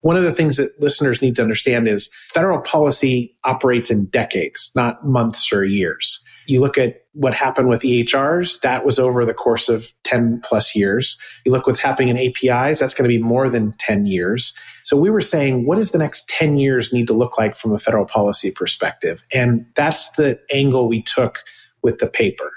One of the things that listeners need to understand is federal policy operates in decades, not months or years. You look at what happened with EHRs, that was over the course of 10 plus years. You look what's happening in APIs, that's going to be more than 10 years. So we were saying, what does the next 10 years need to look like from a federal policy perspective? And that's the angle we took with the paper.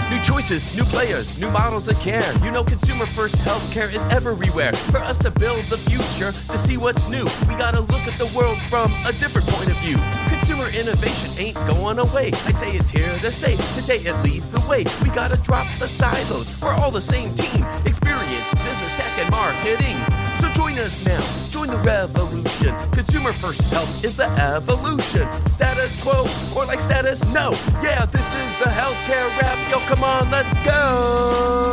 New choices, new players, new models of care. You know consumer first healthcare is everywhere. For us to build the future, to see what's new, we gotta look at the world from a different point of view. Consumer innovation ain't going away. I say it's here to stay. Today it leads the way. We gotta drop the silos. We're all the same team. Experience, business, tech, and marketing. So join us now. Join the revolution. Consumer first health is the evolution. Status quo or like status no. Yeah, this is the healthcare rap. Yo, come on, let's go.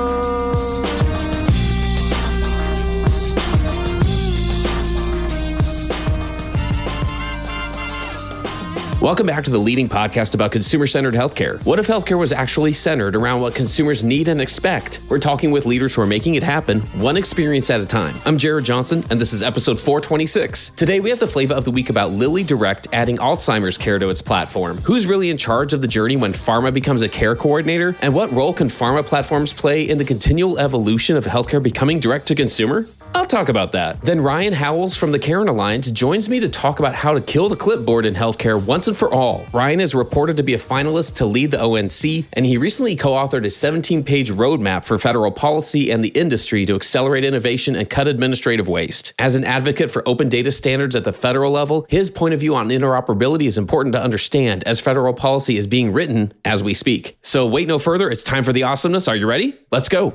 Welcome back to the leading podcast about consumer-centered healthcare. What if healthcare was actually centered around what consumers need and expect? We're talking with leaders who are making it happen, one experience at a time. I'm Jared Johnson, and this is episode 426. Today, we have the Flava of the week about LillyDirect adding Alzheimer's care to its platform. Who's really in charge of the journey when pharma becomes a care coordinator? And what role can pharma platforms play in the continual evolution of healthcare becoming direct-to-consumer? I'll talk about that. Then Ryan Howells from the CARIN Alliance joins me to talk about how to kill the clipboard in healthcare once and for all. Ryan is reported to be a finalist to lead the ONC, and he recently co-authored a 17-page roadmap for federal policy and the industry to accelerate innovation and cut administrative waste. As an advocate for open data standards at the federal level, his point of view on interoperability is important to understand as federal policy is being written as we speak. So wait no further, it's time for the awesomeness. Are you ready? Let's go.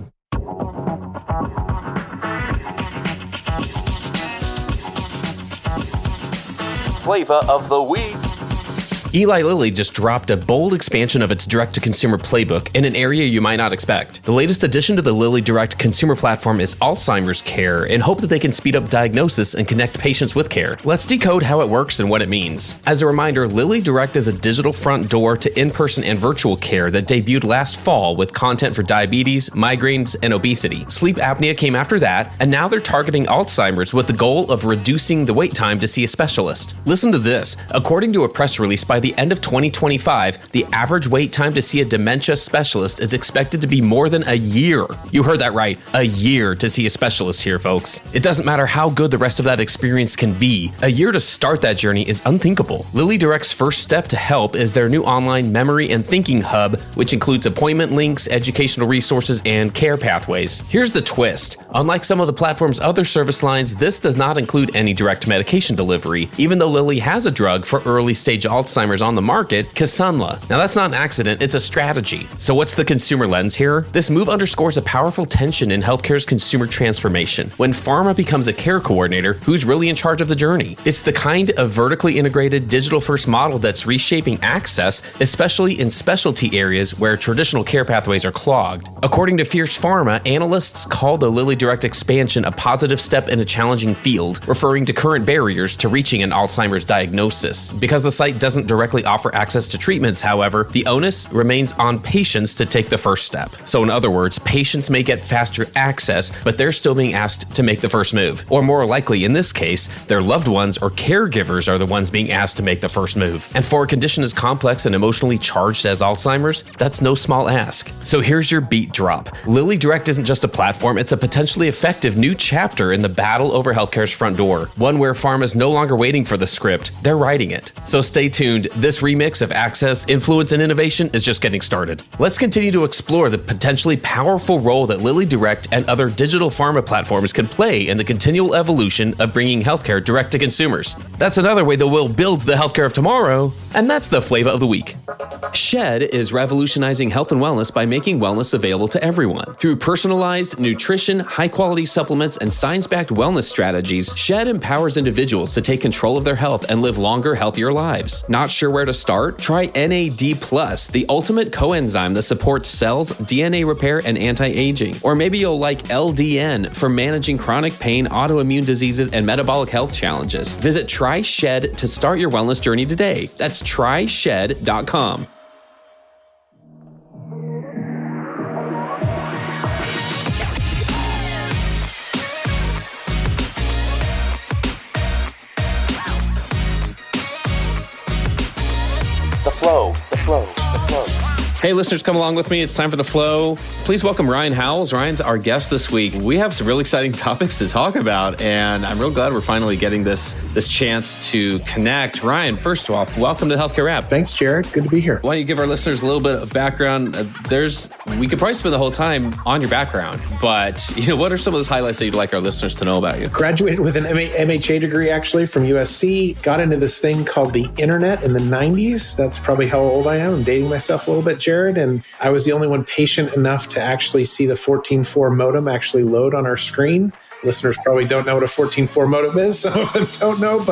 Flava of the week. Eli Lilly just dropped a bold expansion of its direct-to-consumer playbook in an area you might not expect. The latest addition to the LillyDirect consumer platform is Alzheimer's care, in hope that they can speed up diagnosis and connect patients with care. Let's decode how it works and what it means. As a reminder, LillyDirect is a digital front door to in-person and virtual care that debuted last fall with content for diabetes, migraines, and obesity. Sleep apnea came after that, and now they're targeting Alzheimer's with the goal of reducing the wait time to see a specialist. Listen to this. According to a press release by the end of 2025, the average wait time to see a dementia specialist is expected to be more than a year. You heard that right, a year to see a specialist here, folks. It doesn't matter how good the rest of that experience can be, a year to start that journey is unthinkable. LillyDirect's first step to help is their new online memory and thinking hub, which includes appointment links, educational resources, and care pathways. Here's the twist. Unlike some of the platform's other service lines, this does not include any direct medication delivery, even though Lilly has a drug for early-stage Alzheimer's on the market, Kisunla. Now that's not an accident, it's a strategy. So what's the consumer lens here? This move underscores a powerful tension in healthcare's consumer transformation. When pharma becomes a care coordinator, who's really in charge of the journey? It's the kind of vertically integrated digital-first model that's reshaping access, especially in specialty areas where traditional care pathways are clogged. According to Fierce Pharma, analysts call the LillyDirect expansion a positive step in a challenging field, referring to current barriers to reaching an Alzheimer's diagnosis. Because the site doesn't directly offer access to treatments, however, the onus remains on patients to take the first step. So in other words, patients may get faster access, but they're still being asked to make the first move. Or more likely, in this case, their loved ones or caregivers are the ones being asked to make the first move. And for a condition as complex and emotionally charged as Alzheimer's, that's no small ask. So here's your beat drop. LillyDirect isn't just a platform, it's a potentially effective new chapter in the battle over healthcare's front door. One where pharma's no longer waiting for the script, they're writing it. So stay tuned. This remix of access, influence, and innovation is just getting started. Let's continue to explore the potentially powerful role that LillyDirect and other digital pharma platforms can play in the continual evolution of bringing healthcare direct to consumers. That's another way that we'll build the healthcare of tomorrow, and that's the Flava of the week. Shed is revolutionizing health and wellness by making wellness available to everyone. Through personalized nutrition, high-quality supplements, and science-backed wellness strategies, Shed empowers individuals to take control of their health and live longer, healthier lives. Not sure where to start? Try NAD+, the ultimate coenzyme that supports cells, DNA repair, and anti-aging. Or maybe you'll like LDN for managing chronic pain, autoimmune diseases, and metabolic health challenges. Visit TryShed to start your wellness journey today. That's tryshed.com. Hey, listeners, come along with me. It's time for The Flow. Please welcome Ryan Howells. Ryan's our guest this week. We have some really exciting topics to talk about, and I'm real glad we're finally getting this chance to connect. Ryan, first off, welcome to Healthcare Wrap. Thanks, Jared. Good to be here. Why don't you give our listeners a little bit of background? We could probably spend the whole time on your background, but what are some of those highlights that you'd like our listeners to know about you? Graduated with an MHA degree, actually, from USC. Got into this thing called the internet in the 90s. That's probably how old I am. I'm dating myself a little bit, Jared. And I was the only one patient enough to actually see the 14.4 modem actually load on our screen. Listeners probably don't know what a 14.4 modem is. Some of them don't know,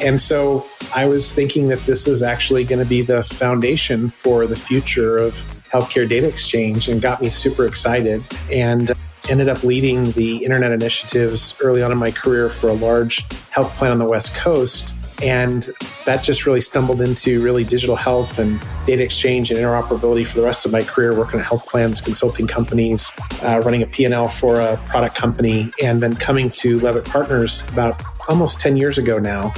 and so I was thinking that this is actually going to be the foundation for the future of healthcare data exchange, and got me super excited, and ended up leading the internet initiatives early on in my career for a large health plan on the West Coast. And that just really stumbled into really digital health and data exchange and interoperability for the rest of my career, working at health plans, consulting companies, running a P&L for a product company, and then coming to Leavitt Partners about almost 10 years ago now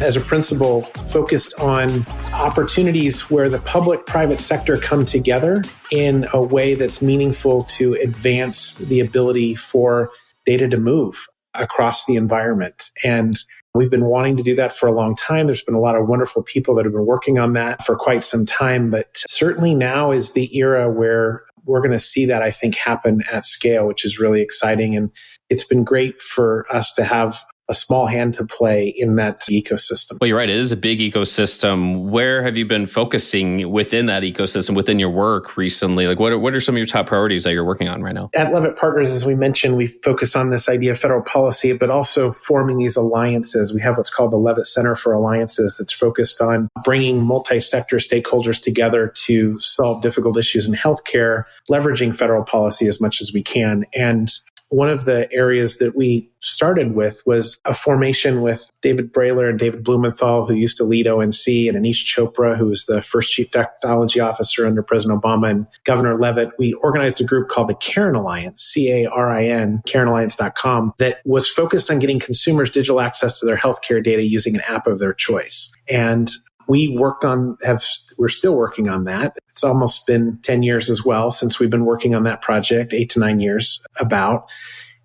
as a principal focused on opportunities where the public-private sector come together in a way that's meaningful to advance the ability for data to move across the environment. And we've been wanting to do that for a long time. There's been a lot of wonderful people that have been working on that for quite some time, but certainly now is the era where we're going to see that, I think, happen at scale, which is really exciting. And it's been great for us to have a small hand to play in that ecosystem. Well, you're right. It is a big ecosystem. Where have you been focusing within that ecosystem, within your work recently? Like, what are some of your top priorities that you're working on right now? At Leavitt Partners, as we mentioned, we focus on this idea of federal policy, but also forming these alliances. We have what's called the Leavitt Center for Alliances that's focused on bringing multi-sector stakeholders together to solve difficult issues in healthcare, leveraging federal policy as much as we can. And one of the areas that we started with was a formation with David Brailer and David Blumenthal, who used to lead ONC, and Anish Chopra, who was the first chief technology officer under President Obama, and Governor Leavitt. We organized a group called the CARIN Alliance, CARIN, CARINalliance.com, that was focused on getting consumers digital access to their healthcare data using an app of their choice. And we're still working on that. It's almost been 10 years as well since we've been working on that project, 8 to 9 years about.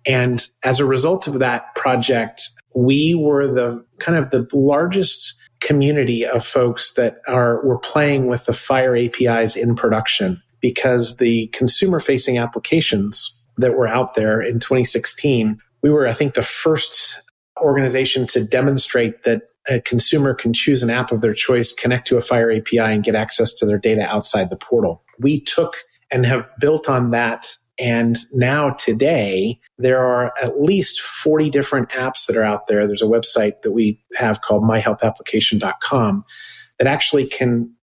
And as a result of that project, we were the largest community of folks that were playing with the FHIR APIs in production, because the consumer-facing applications that were out there in 2016, we were, I think, the first organization to demonstrate that a consumer can choose an app of their choice, connect to a FHIR API, and get access to their data outside the portal. We took and have built on that. And now today, there are at least 40 different apps that are out there. There's a website that we have called myhealthapplication.com that actually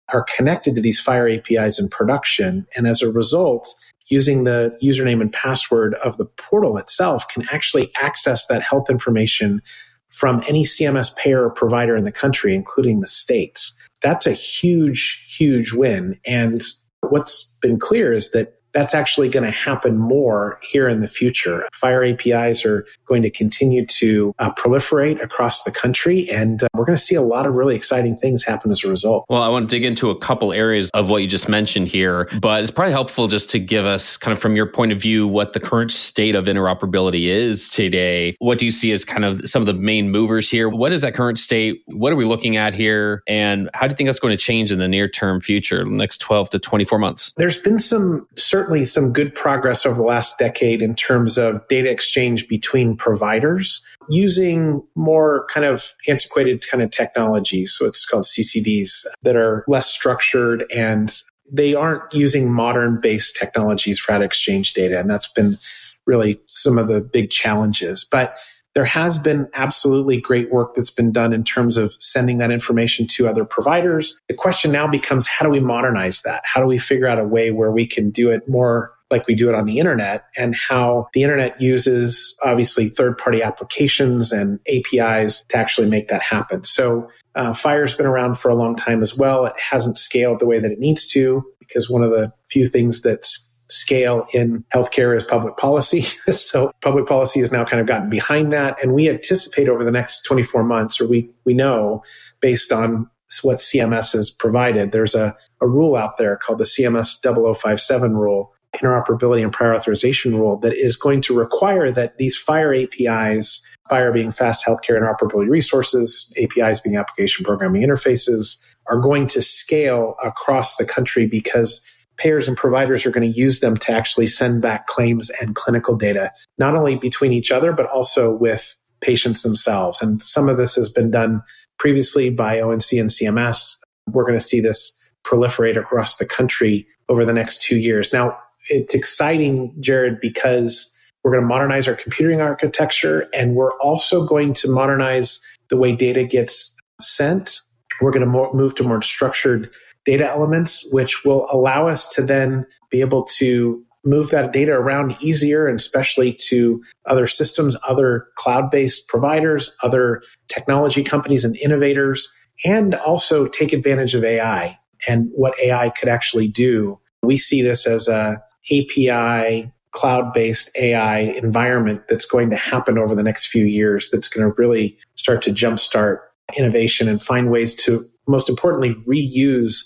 are connected to these FHIR APIs in production. And as a result, using the username and password of the portal itself, can actually access that health information from any CMS payer or provider in the country, including the states. That's a huge, huge win. And what's been clear is that that's actually going to happen more here in the future. FHIR APIs are going to continue to proliferate across the country, and we're going to see a lot of really exciting things happen as a result. Well, I want to dig into a couple areas of what you just mentioned here, but it's probably helpful just to give us kind of from your point of view what the current state of interoperability is today. What do you see as kind of some of the main movers here? What is that current state? What are we looking at here? And how do you think that's going to change in the near-term future, the next 12 to 24 months? There's been certainly some good progress over the last decade in terms of data exchange between providers using more kind of antiquated kind of technologies. So it's called CCDs that are less structured, and they aren't using modern-based technologies for how to exchange data. And that's been really some of the big challenges. But there has been absolutely great work that's been done in terms of sending that information to other providers. The question now becomes, how do we modernize that? How do we figure out a way where we can do it more like we do it on the internet, and how the internet uses obviously third-party applications and APIs to actually make that happen. So FHIR's been around for a long time as well. It hasn't scaled the way that it needs to, because one of the few things that's scale in healthcare is public policy. So public policy has now kind of gotten behind that. And we anticipate over the next 24 months, or we know based on what CMS has provided. There's a rule out there called the CMS 0057 rule, interoperability and prior authorization rule, that is going to require that these FHIR APIs, FHIR being fast healthcare interoperability resources, APIs being application programming interfaces, are going to scale across the country because payers and providers are going to use them to actually send back claims and clinical data, not only between each other, but also with patients themselves. And some of this has been done previously by ONC and CMS. We're going to see this proliferate across the country over the next 2 years. Now, it's exciting, Jared, because we're going to modernize our computing architecture, and we're also going to modernize the way data gets sent. We're going to move to more structured data elements, which will allow us to then be able to move that data around easier, and especially to other systems, other cloud-based providers, other technology companies and innovators, and also take advantage of AI and what AI could actually do. We see this as a API, cloud-based AI environment that's going to happen over the next few years, that's going to really start to jumpstart innovation and find ways to, most importantly, reuse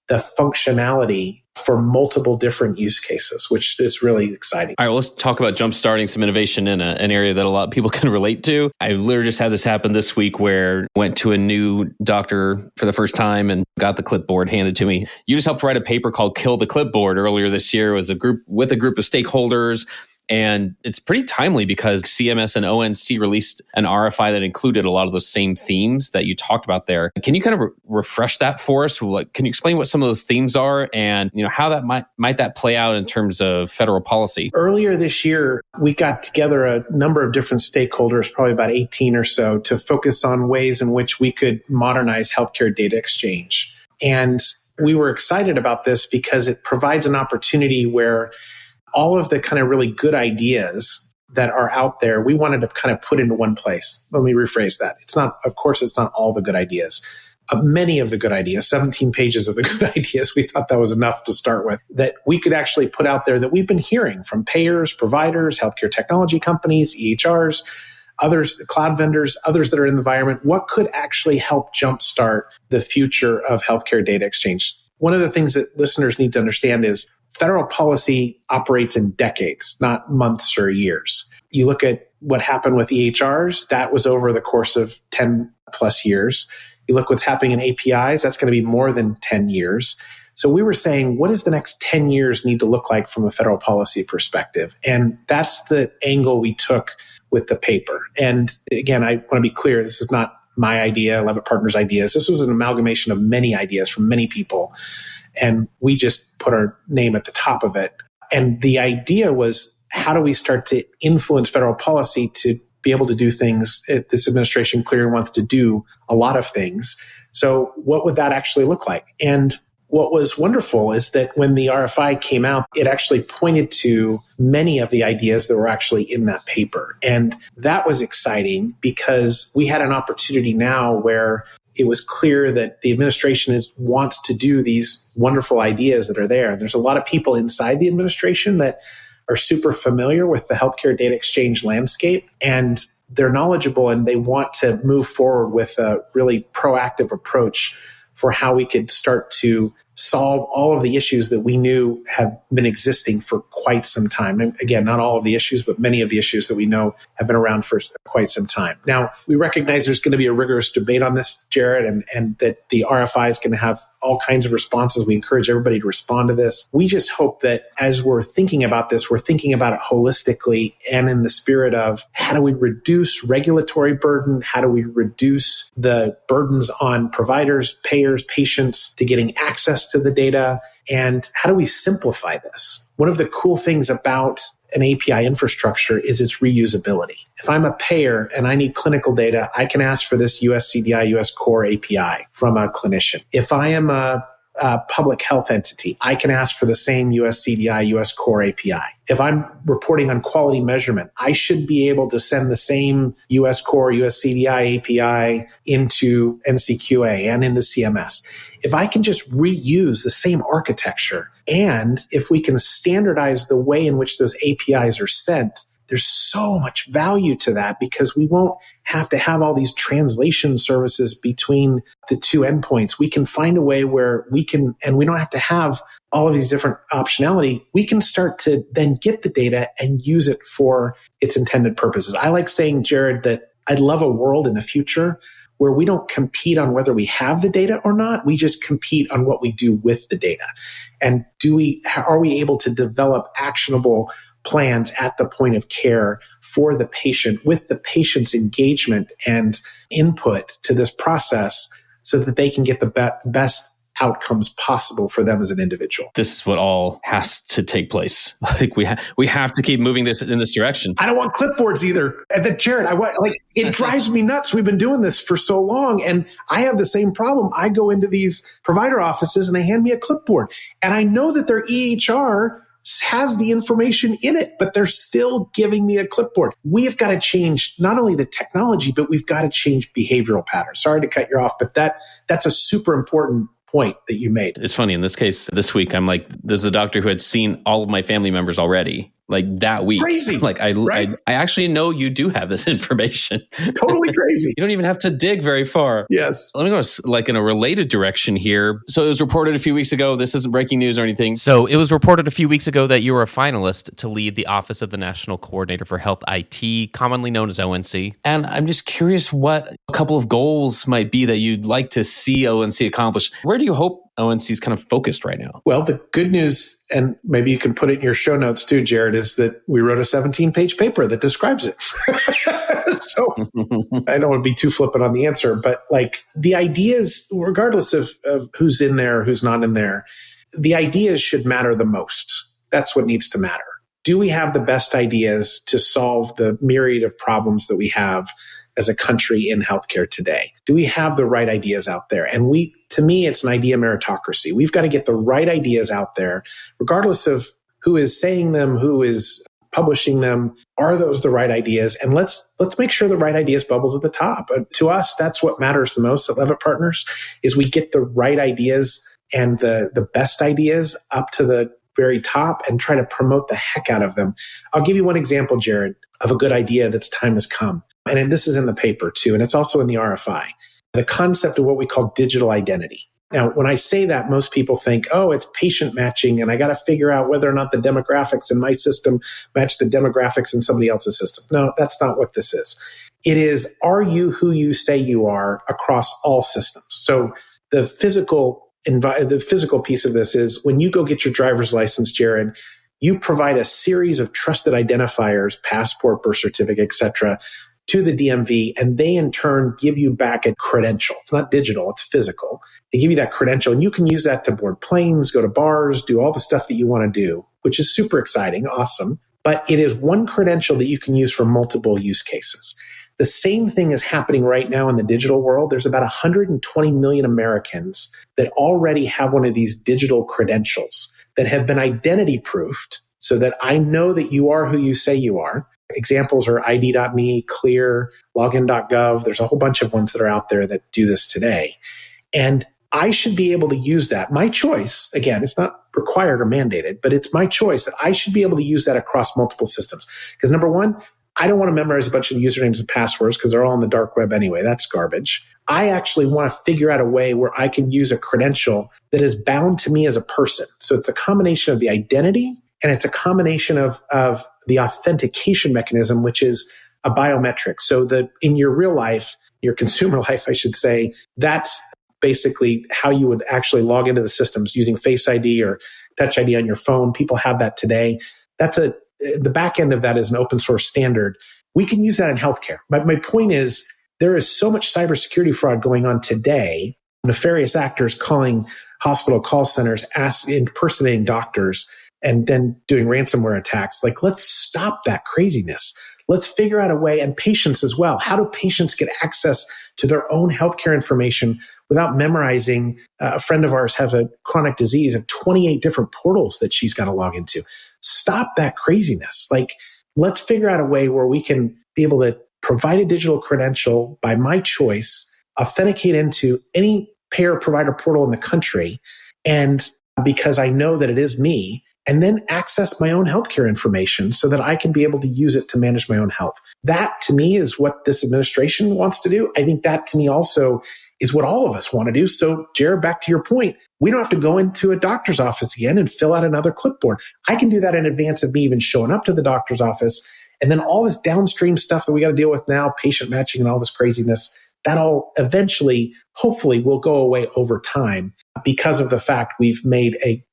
the functionality for multiple different use cases, which is really exciting. All right, well, let's talk about jumpstarting some innovation in an area that a lot of people can relate to. I literally just had this happen this week where I went to a new doctor for the first time and got the clipboard handed to me. You just helped write a paper called Kill the Clipboard earlier this year. It was a group of stakeholders. And it's pretty timely because CMS and ONC released an RFI that included a lot of those same themes that you talked about there. Can you kind of refresh that for us? Like, can you explain what some of those themes are and how that might that play out in terms of federal policy? Earlier this year, we got together a number of different stakeholders, probably about 18 or so, to focus on ways in which we could modernize healthcare data exchange. And we were excited about this because it provides an opportunity where all of the kind of really good ideas that are out there, we wanted to kind of put into one place. Let me rephrase that. It's not all the good ideas. Many of the good ideas, 17 pages of the good ideas, we thought that was enough to start with, that we could actually put out there that we've been hearing from payers, providers, healthcare technology companies, EHRs, others, cloud vendors, others that are in the environment. What could actually help jumpstart the future of healthcare data exchange? One of the things that listeners need to understand is federal policy operates in decades, not months or years. You look at what happened with EHRs, that was over the course of 10 plus years. You look what's happening in APIs, that's going to be more than 10 years. So we were saying, what does the next 10 years need to look like from a federal policy perspective? And that's the angle we took with the paper. And again, I want to be clear, this is not my idea, Leavitt Partners' ideas. This was an amalgamation of many ideas from many people. And we just put our name at the top of it. And the idea was, how do we start to influence federal policy to be able to do things? This administration clearly wants to do a lot of things. So what would that actually look like? And what was wonderful is that when the RFI came out, it actually pointed to many of the ideas that were actually in that paper. And that was exciting because we had an opportunity now where it was clear that the administration wants to do these wonderful ideas that are there. And there's a lot of people inside the administration that are super familiar with the healthcare data exchange landscape, and they're knowledgeable and they want to move forward with a really proactive approach for how we could start to solve all of the issues that we knew have been existing for quite some time. And again, not all of the issues, but many of the issues that we know have been around for quite some time. Now, we recognize there's going to be a rigorous debate on this, Jared, and that the RFI is going to have all kinds of responses. We encourage everybody to respond to this. We just hope that as we're thinking about this, we're thinking about it holistically and in the spirit of, how do we reduce regulatory burden? How do we reduce the burdens on providers, payers, patients to getting access to the data? And how do we simplify this? One of the cool things about an API infrastructure is its reusability. If I'm a payer and I need clinical data, I can ask for this US CDI, US Core API from a clinician. If I am a public health entity, I can ask for the same US CDI, US Core API. If I'm reporting on quality measurement, I should be able to send the same US Core, US CDI API into NCQA and into CMS. If I can just reuse the same architecture, and if we can standardize the way in which those APIs are sent, there's so much value to that because we won't have to have all these translation services between the two endpoints. We can find a way where we can, and we don't have to have all of these different optionality. We can start to then get the data and use it for its intended purposes. I like saying, Jared, that I'd love a world in the future where we don't compete on whether we have the data or not. We just compete on what we do with the data. And are we able to develop actionable plans at the point of care for the patient with the patient's engagement and input to this process so that they can get the best outcomes possible for them as an individual. This is what all has to take place. Like we have to keep moving this in this direction. I don't want clipboards either. And then Jared, it drives me nuts. We've been doing this for so long and I have the same problem. I go into these provider offices and they hand me a clipboard and I know that their EHR has the information in it, but they're still giving me a clipboard. We have got to change not only the technology, but we've got to change behavioral patterns. Sorry to cut you off, but that's a super important point that you made. It's funny. In this case, this week, I'm like, there's a doctor who had seen all of my family members already, like that week. Crazy. Like I actually know you do have this information. Totally crazy. You don't even have to dig very far. Yes. Let me go like in a related direction here. So it was reported a few weeks ago. This isn't breaking news or anything. So it was reported a few weeks ago that you were a finalist to lead the Office of the National Coordinator for Health IT, commonly known as ONC. And I'm just curious what a couple of goals might be that you'd like to see ONC accomplish. Where do you hope ONC is kind of focused right now? Well, the good news, and maybe you can put it in your show notes too, Jared, is that we wrote a 17-page paper that describes it. So I don't want to be too flippant on the answer, but like the ideas, regardless of who's in there, who's not in there, the ideas should matter the most. That's what needs to matter. Do we have the best ideas to solve the myriad of problems that we have as a country in healthcare today? Do we have the right ideas out there? And to me, it's an idea meritocracy. We've got to get the right ideas out there, regardless of who is saying them, who is publishing them. Are those the right ideas? And let's make sure the right ideas bubble to the top. To us, that's what matters the most at Leavitt Partners, is we get the right ideas and the best ideas up to the very top and try to promote the heck out of them. I'll give you one example, Jared, of a good idea that's time has come. And this is in the paper too, and it's also in the RFI, the concept of what we call digital identity. Now, when I say that, most people think, oh, it's patient matching, and I got to figure out whether or not the demographics in my system match the demographics in somebody else's system. No, that's not what this is. It is, are you who you say you are across all systems? So the physical piece of this is when you go get your driver's license, Jared, you provide a series of trusted identifiers, passport, birth certificate, et cetera, to the DMV, and they in turn give you back a credential. It's not digital, it's physical. They give you that credential, and you can use that to board planes, go to bars, do all the stuff that you want to do, which is super exciting, awesome. But it is one credential that you can use for multiple use cases. The same thing is happening right now in the digital world. There's about 120 million Americans that already have one of these digital credentials that have been identity proofed so that I know that you are who you say you are. Examples are ID.me, Clear, login.gov. There's a whole bunch of ones that are out there that do this today. And I should be able to use that. My choice, again, it's not required or mandated, but it's my choice that I should be able to use that across multiple systems. Because number one, I don't want to memorize a bunch of usernames and passwords because they're all on the dark web anyway. That's garbage. I actually want to figure out a way where I can use a credential that is bound to me as a person. So it's a combination of the identity and it's a combination of the authentication mechanism, which is a biometric. So that in your real life, your consumer life, I should say, that's basically how you would actually log into the systems using Face ID or Touch ID on your phone. People have that today. The back end of that is an open source standard. We can use that in healthcare. My point is there is so much cybersecurity fraud going on today, nefarious actors calling hospital call centers, impersonating doctors, and then doing ransomware attacks. Like, let's stop that craziness. Let's figure out a way, and patients as well. How do patients get access to their own healthcare information without memorizing? A friend of ours has a chronic disease of 28 different portals that she's got to log into. Stop that craziness. Like, let's figure out a way where we can be able to provide a digital credential by my choice, authenticate into any payer provider portal in the country. And because I know that it is me, and then access my own healthcare information so that I can be able to use it to manage my own health. That to me is what this administration wants to do. I think that to me also is what all of us want to do. So Jared, back to your point, we don't have to go into a doctor's office again and fill out another clipboard. I can do that in advance of me even showing up to the doctor's office. And then all this downstream stuff that we got to deal with now, patient matching and all this craziness, that all eventually, hopefully, will go away over time because of the fact we've made a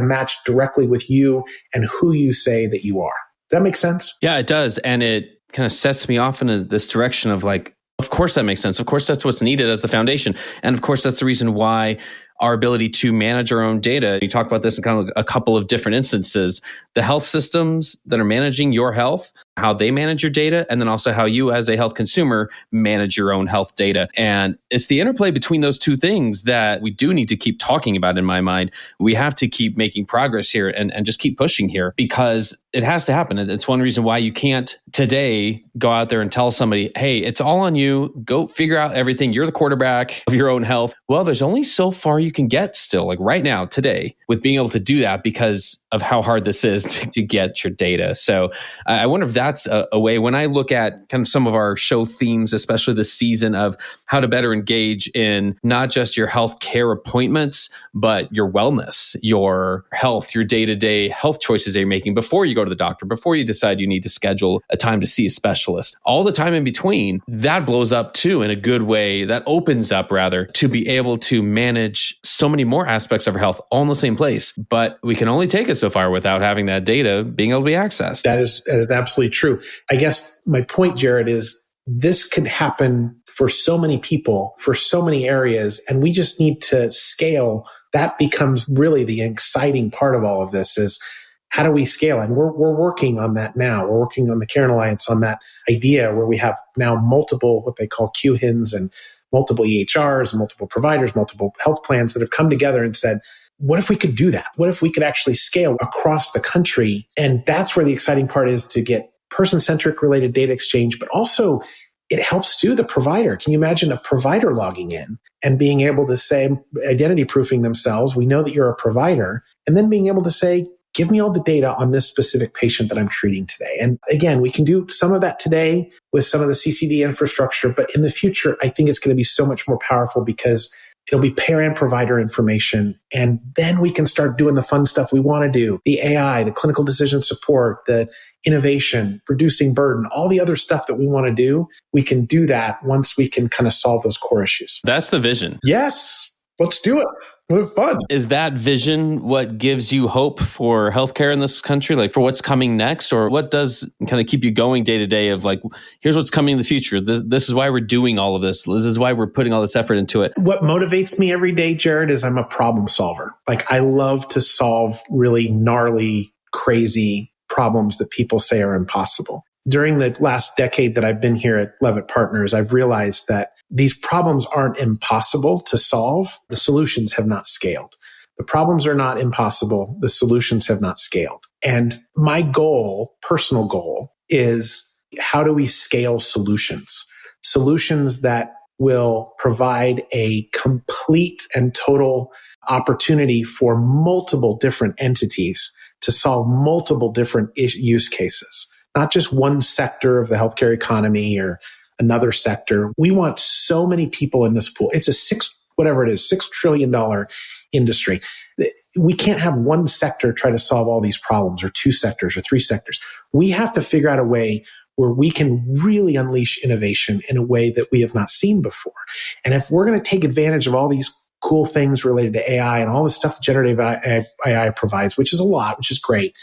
match directly with you and who you say that you are. Does that make sense? Yeah, it does. And it kind of sets me off in this direction of like, of course that makes sense. Of course, that's what's needed as the foundation. And of course, that's the reason why our ability to manage our own data. You talk about this in kind of a couple of different instances. The health systems that are managing your health, how they manage your data, and then also how you as a health consumer manage your own health data. And it's the interplay between those two things that we do need to keep talking about in my mind. We have to keep making progress here and just keep pushing here because it has to happen. And it's one reason why you can't today go out there and tell somebody, hey, it's all on you. Go figure out everything. You're the quarterback of your own health. Well, there's only so far you can get still, like right now, today, with being able to do that because of how hard this is to get your data. So I wonder if that's a way, when I look at kind of some of our show themes, especially this season, of how to better engage in not just your healthcare appointments, but your wellness, your health, your day-to-day health choices that you're making before you go to the doctor, before you decide you need to schedule a time to see a specialist. All the time in between, that blows up too in a good way. That opens up rather to be able to manage so many more aspects of our health all in the same place. But we can only take it so far without having that data being able to be accessed. That is absolutely true. I guess my point, Jared, is this could happen for so many people, for so many areas, and we just need to scale. That becomes really the exciting part of all of this is how do we scale? And we're working on that now. We're working on the CARIN Alliance on that idea where we have now multiple, what they call QHINs and multiple EHRs, multiple providers, multiple health plans that have come together and said, what if we could do that? What if we could actually scale across the country? And that's where the exciting part is, to get person-centric related data exchange, but also it helps too the provider. Can you imagine a provider logging in and being able to say, identity proofing themselves, we know that you're a provider, and then being able to say, give me all the data on this specific patient that I'm treating today. And again, we can do some of that today with some of the CCD infrastructure, but in the future, I think it's going to be so much more powerful because it'll be payer and provider information. And then we can start doing the fun stuff we want to do. The AI, the clinical decision support, the innovation, reducing burden, all the other stuff that we want to do. We can do that once we can kind of solve those core issues. That's the vision. Yes. Let's do it. Have fun. Is that vision what gives you hope for healthcare in this country? Like for what's coming next, or what does kind of keep you going day to day of like, here's what's coming in the future. This is why we're doing all of this. This is why we're putting all this effort into it. What motivates me every day, Jared, is I'm a problem solver. Like I love to solve really gnarly, crazy problems that people say are impossible. During the last decade that I've been here at Leavitt Partners, I've realized that these problems aren't impossible to solve. The solutions have not scaled. The problems are not impossible. The solutions have not scaled. And my goal, personal goal, is how do we scale solutions? Solutions that will provide a complete and total opportunity for multiple different entities to solve multiple different use cases. Not just one sector of the healthcare economy or another sector. We want so many people in this pool. It's a $6 trillion industry. We can't have one sector try to solve all these problems, or two sectors or three sectors. We have to figure out a way where we can really unleash innovation in a way that we have not seen before. And if we're going to take advantage of all these cool things related to AI and all the stuff that generative AI provides, which is a lot, which is great,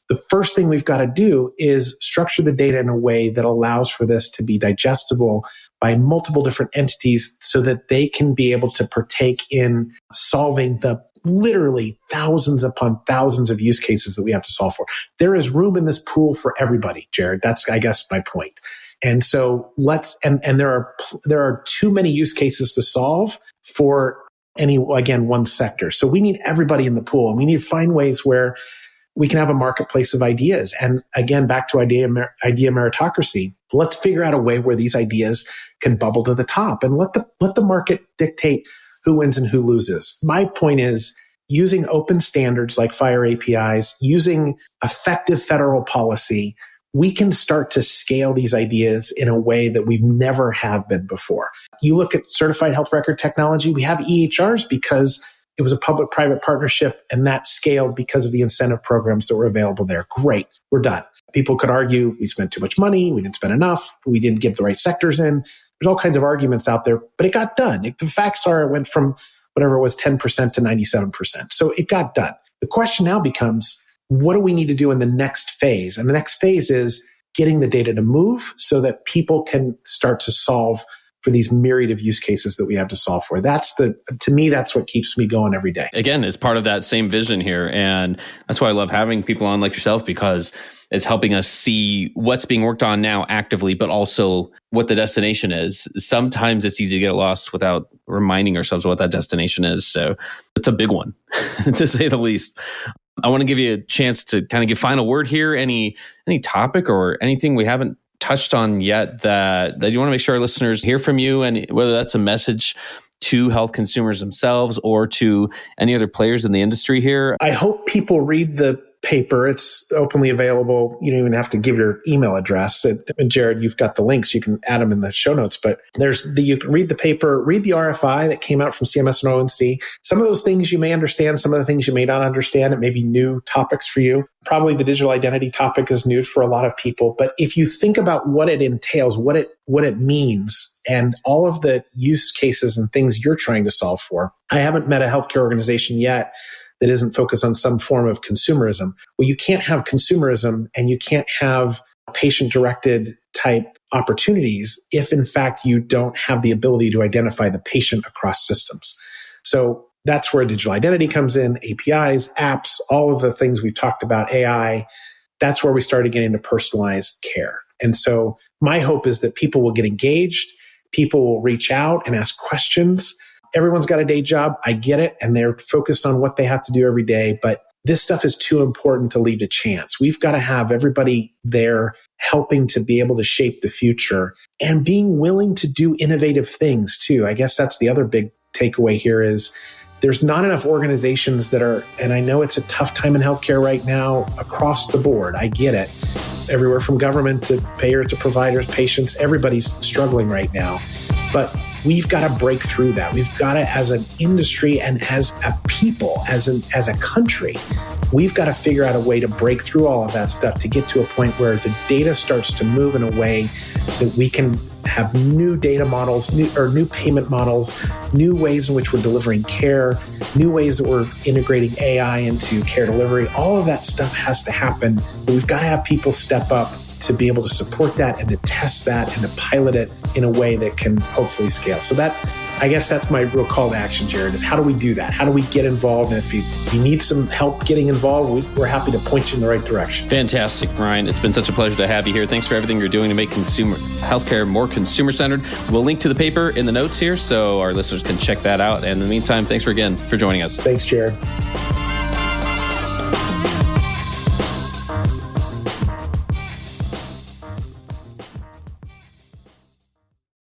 the first thing we've got to do is structure the data in a way that allows for this to be digestible by multiple different entities so that they can be able to partake in solving the literally thousands upon thousands of use cases that we have to solve for. There is room in this pool for everybody, Jared. That's, I guess, my point. And so there are too many use cases to solve for one sector. So we need everybody in the pool, and we need to find ways where we can have a marketplace of ideas. And again, back to idea meritocracy. Let's figure out a way where these ideas can bubble to the top and let the market dictate who wins and who loses. My point is, using open standards like FHIR APIs, using effective federal policy, we can start to scale these ideas in a way that we've never have been before. You look at certified health record technology, we have EHRs because it was a public-private partnership and that scaled because of the incentive programs that were available there. Great, we're done. People could argue we spent too much money, we didn't spend enough, we didn't get the right sectors in. There's all kinds of arguments out there, but it got done. The facts are it went from whatever it was 10% to 97%. So it got done. The question now becomes, what do we need to do in the next phase? And the next phase is getting the data to move so that people can start to solve for these myriad of use cases that we have to solve for. To me, that's what keeps me going every day. Again, it's part of that same vision here. And that's why I love having people on like yourself, because it's helping us see what's being worked on now actively, but also what the destination is. Sometimes it's easy to get lost without reminding ourselves what that destination is. So it's a big one, to say the least. I want to give you a chance to kind of give final word here. Any topic or anything we haven't touched on yet that you want to make sure our listeners hear from you, and whether that's a message to health consumers themselves or to any other players in the industry here? I hope people read the paper. It's openly available. You don't even have to give your email address. And Jared, you've got the links. You can add them in the show notes. But you can read the paper, read the RFI that came out from CMS and ONC. Some of those things you may understand, some of the things you may not understand. It may be new topics for you. Probably the digital identity topic is new for a lot of people. But if you think about what it entails, what it means, and all of the use cases and things you're trying to solve for, I haven't met a healthcare organization yet that isn't focused on some form of consumerism. Well, you can't have consumerism and you can't have patient-directed type opportunities if, in fact, you don't have the ability to identify the patient across systems. So that's where digital identity comes in, APIs, apps, all of the things we've talked about, AI. That's where we started getting into personalized care. And so my hope is that people will get engaged, people will reach out and ask questions. Everyone's got a day job. I get it. And they're focused on what they have to do every day. But this stuff is too important to leave to chance. We've got to have everybody there helping to be able to shape the future and being willing to do innovative things too. I guess that's the other big takeaway here is there's not enough organizations that are, and I know it's a tough time in healthcare right now across the board. I get it. Everywhere from government to payer to providers, patients, everybody's struggling right now. But we've got to break through that. We've got to, as an industry and as a people, as a country, we've got to figure out a way to break through all of that stuff to get to a point where the data starts to move in a way that we can have new data models, new payment models, new ways in which we're delivering care, new ways that we're integrating AI into care delivery. All of that stuff has to happen. But we've got to have people step up to be able to support that and to test that and to pilot it in a way that can hopefully scale. So I guess that's my real call to action, Jared, is how do we do that? How do we get involved? And if you need some help getting involved, we're happy to point you in the right direction. Fantastic, Ryan. It's been such a pleasure to have you here. Thanks for everything you're doing to make consumer healthcare more consumer-centered. We'll link to the paper in the notes here so our listeners can check that out. And in the meantime, thanks again for joining us. Thanks, Jared.